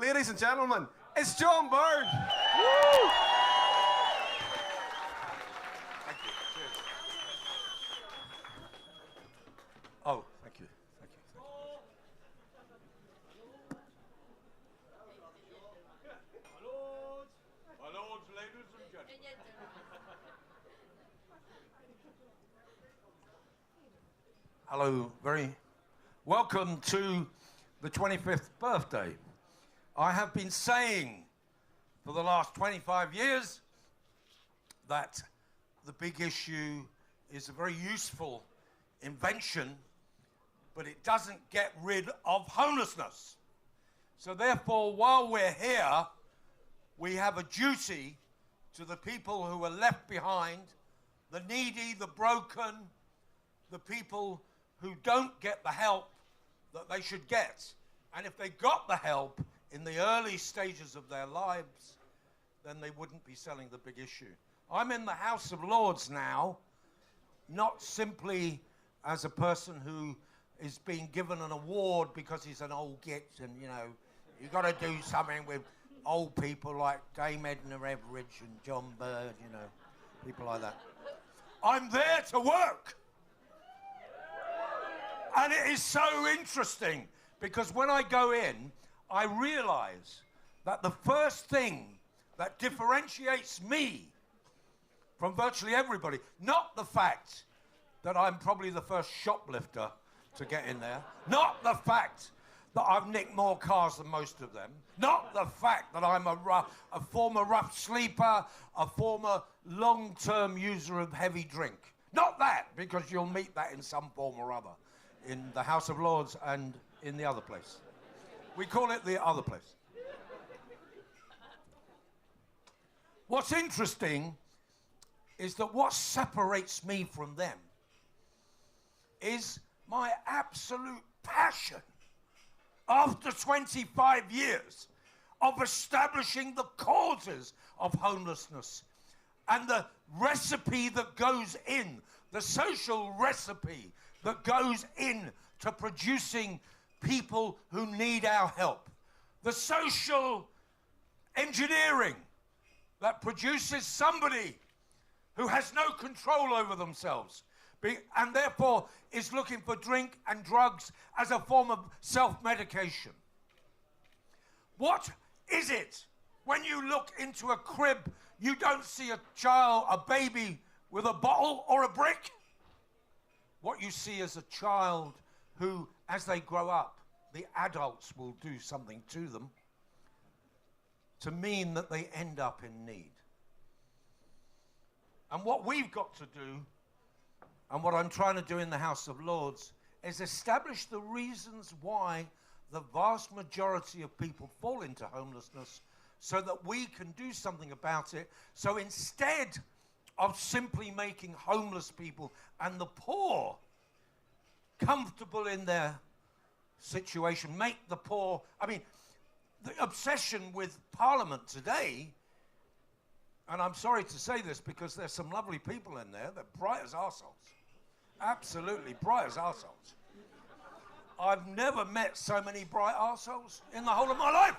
Ladies and gentlemen, it's John Byrne. Woo! Thank you. Cheers. Oh, thank you. Thank you. My lords, ladies and gentlemen. Hello, very welcome to the 25th birthday. I have been saying for the last 25 years that the big issue is a very useful invention, but it doesn't get rid of homelessness. So therefore, while we're here, we have a duty to the people who are left behind, the needy, the broken, the people who don't get the help that they should get. And if they got the help in the early stages of their lives, then they wouldn't be selling the big issue. I'm in the House of Lords now, not simply as a person who is being given an award because he's an old git and, you know, you've got to do something with old people like Dame Edna Everidge and John Bird, you know, people like that. I'm there to work. And it is so interesting because when I go in, I realize that the first thing that differentiates me from virtually everybody, not the fact that I'm probably the first shoplifter to get in there, not the fact that I've nicked more cars than most of them, not the fact that I'm a former rough sleeper, a former long-term user of heavy drink. Not that, because you'll meet that in some form or other in the House of Lords and in the other place. We call it the other place. What's interesting is that what separates me from them is my absolute passion after 25 years of establishing the causes of homelessness and the recipe that goes in, the social recipe that goes in to producing people who need our help. The social engineering that produces somebody who has no control over themselves and therefore is looking for drink and drugs as a form of self-medication. What is it when you look into a crib, you don't see a child, a baby with a bottle or a brick? What you see is a child who, as they grow up, the adults will do something to them to mean that they end up in need. And what we've got to do, and what I'm trying to do in the House of Lords, is establish the reasons why the vast majority of people fall into homelessness so that we can do something about it. So instead of simply making homeless people and the poor comfortable in their situation, make the poor... I mean, the obsession with Parliament today, and I'm sorry to say this because there's some lovely people in there, they're bright as arseholes. Absolutely bright as arseholes. I've never met so many bright arseholes in the whole of my life.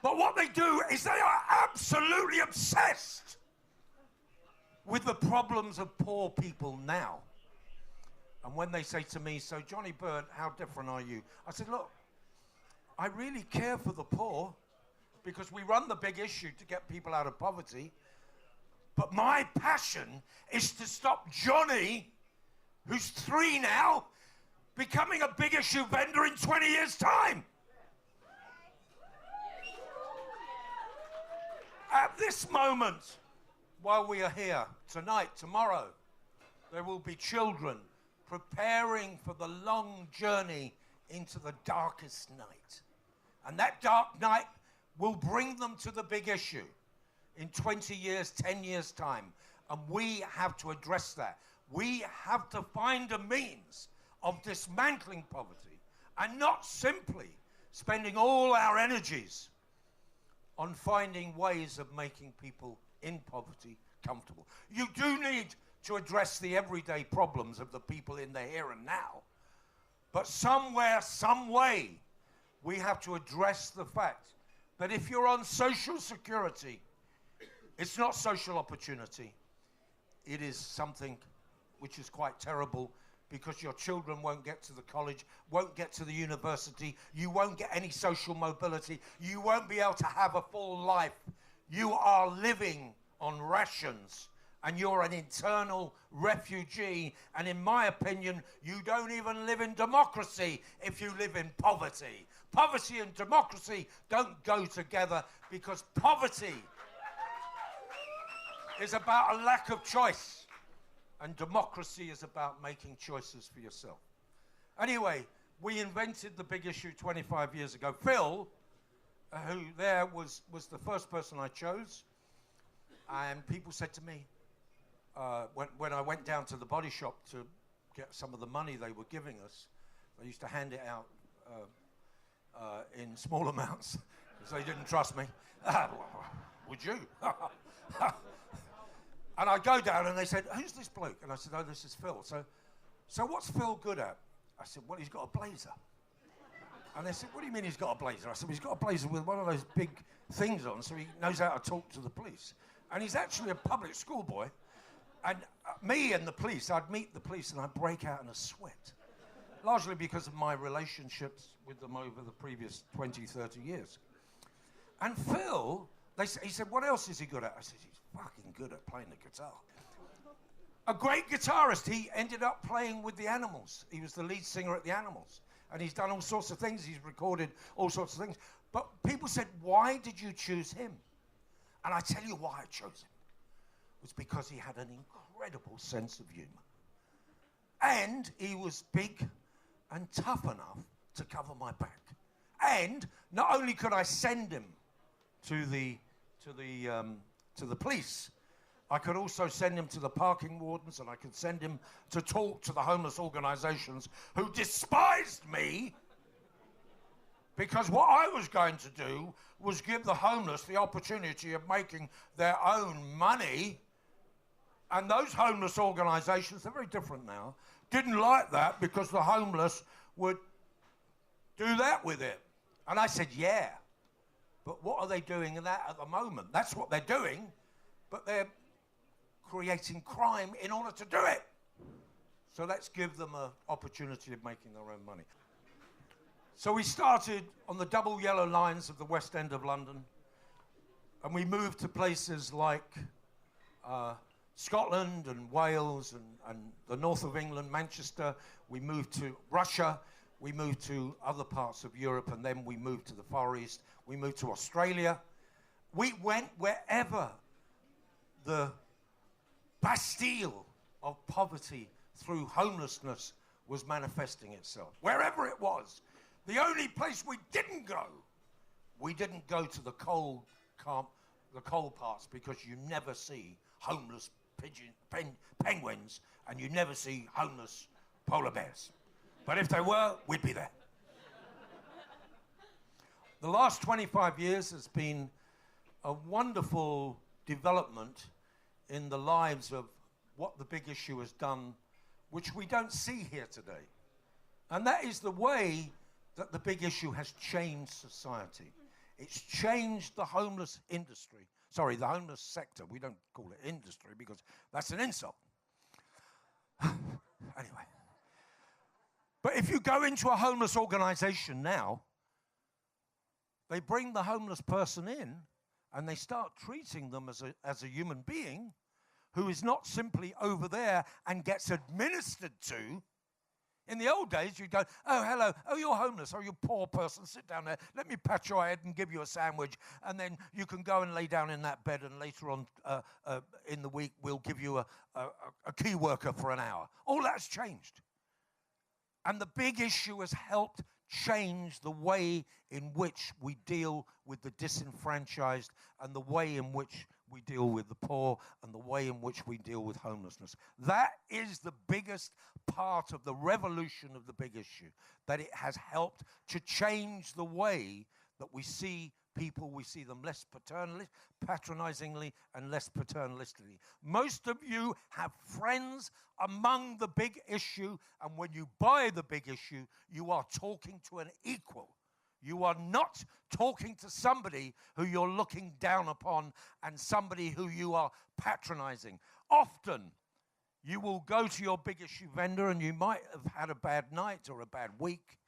But what they do is they are absolutely obsessed with the problems of poor people now. And when they say to me, so Johnny Bird, how different are you? I said, look, I really care for the poor because we run the big issue to get people out of poverty. But my passion is to stop Johnny, who's 3 now, becoming a big issue vendor in 20 years' time. At this moment, while we are here, tonight, tomorrow, there will be children preparing for the long journey into the darkest night. And that dark night will bring them to the big issue in 20 years, 10 years' time. And we have to address that. We have to find a means of dismantling poverty and not simply spending all our energies on finding ways of making people in poverty comfortable. You do need to address the everyday problems of the people in the here and now. But somewhere, some way, we have to address the fact that if you're on social security, it's not social opportunity. It is something which is quite terrible, because your children won't get to the college, won't get to the university, you won't get any social mobility, you won't be able to have a full life. You are living on rations, and you're an internal refugee, and in my opinion, you don't even live in democracy if you live in poverty. Poverty and democracy don't go together, because poverty is about a lack of choice. And democracy is about making choices for yourself. Anyway, we invented the big issue 25 years ago. Phil, who there was the first person I chose. And people said to me, when I went down to the body shop to get some of the money they were giving us, they used to hand it out in small amounts, because they didn't trust me. Would you? And I go down and they said, who's this bloke? And I said, oh, this is Phil. So what's Phil good at? I said, well, he's got a blazer. And they said, what do you mean he's got a blazer? I said, well, he's got a blazer with one of those big things on, so he knows how to talk to the police. And he's actually a public school boy. And me and the police, I'd meet the police and I'd break out in a sweat. Largely because of my relationships with them over the previous 20, 30 years. And Phil, he said, what else is he good at? I said, he's fucking good at playing the guitar. A great guitarist. He ended up playing with the Animals. He was the lead singer at the Animals. And he's done all sorts of things. He's recorded all sorts of things. But people said, why did you choose him? And I tell you why I chose him. It was because he had an incredible sense of humor. And he was big and tough enough to cover my back. And not only could I send him to the police, I could also send him to the parking wardens, and I could send him to talk to the homeless organizations who despised me, because what I was going to do was give the homeless the opportunity of making their own money. And those homeless organizations, they're very different now, didn't like that, because the homeless would do that with it. And I said, yeah, but what are they doing in that at the moment? That's what they're doing, but they're creating crime in order to do it. So let's give them an opportunity of making their own money. So we started on the double yellow lines of the West End of London, and we moved to places like Scotland and Wales and the north of England, Manchester. We moved to Russia. We moved to other parts of Europe, and then we moved to the Far East. We moved to Australia. We went wherever the Bastille of poverty through homelessness was manifesting itself. Wherever it was. The only place we didn't go to the coal parts, because you never see homeless penguins, and you never see homeless polar bears. But if they were, we'd be there. The last 25 years has been a wonderful development in the lives of what the big issue has done, which we don't see here today. And that is the way that the big issue has changed society. It's changed the homeless industry. Sorry, the homeless sector. We don't call it industry because that's an insult. Anyway. But if you go into a homeless organization now, they bring the homeless person in and they start treating them as a human being who is not simply over there and gets administered to. In the old days, you'd go, oh, hello, oh, you're homeless, oh, you poor person, sit down there, let me pat your head and give you a sandwich, and then you can go and lay down in that bed, and later on in the week, we'll give you a key worker for an hour. All that's changed. And the big issue has helped change the way in which we deal with the disenfranchised, and the way in which we deal with the poor, and the way in which we deal with homelessness. That is the biggest part of the revolution of the big issue, that it has helped to change the way that we see people. We see them less patronizingly and less paternalistically. Most of you have friends among the big issue, and when you buy the big issue, you are talking to an equal. You are not talking to somebody who you're looking down upon and somebody who you are patronizing. Often, you will go to your big issue vendor and you might have had a bad night or a bad week,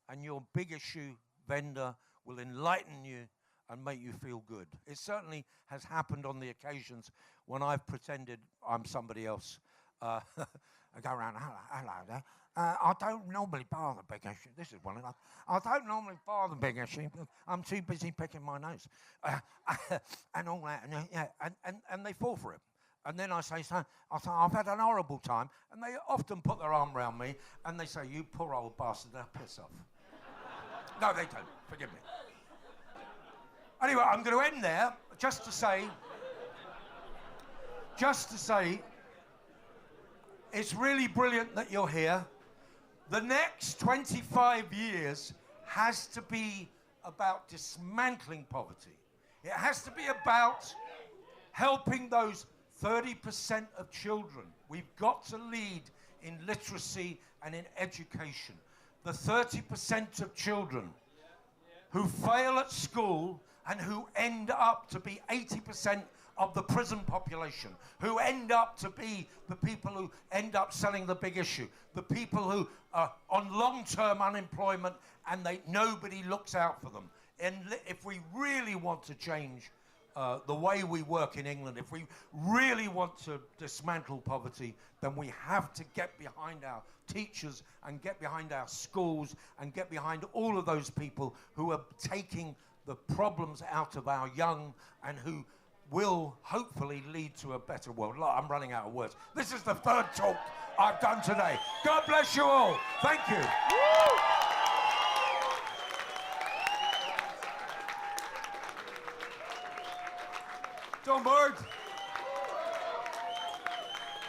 and your big issue vendor will enlighten you and make you feel good. It certainly has happened on the occasions when I've pretended I'm somebody else. I go around, hello there. I don't normally buy the big issue. This is one of them. I don't normally buy the big issue. I'm too busy picking my nose. And all that. And they fall for it. And then I say, I've had an horrible time. And they often put their arm around me and they say, you poor old bastard, now piss off. No, they don't. Forgive me. Anyway, I'm going to end there just to say, it's really brilliant that you're here. The next 25 years has to be about dismantling poverty. It has to be about helping those 30% of children. We've got to lead in literacy and in education. The 30% of children who fail at school and who end up to be 80% of the prison population, who end up to be the people who end up selling the big issue, the people who are on long-term unemployment and nobody looks out for them. And if we really want to change the way we work in England, if we really want to dismantle poverty, then we have to get behind our teachers and get behind our schools and get behind all of those people who are taking the problems out of our young and who will hopefully lead to a better world. Look, I'm running out of words. This is the third talk I've done today. God bless you all. Thank you. John Bird.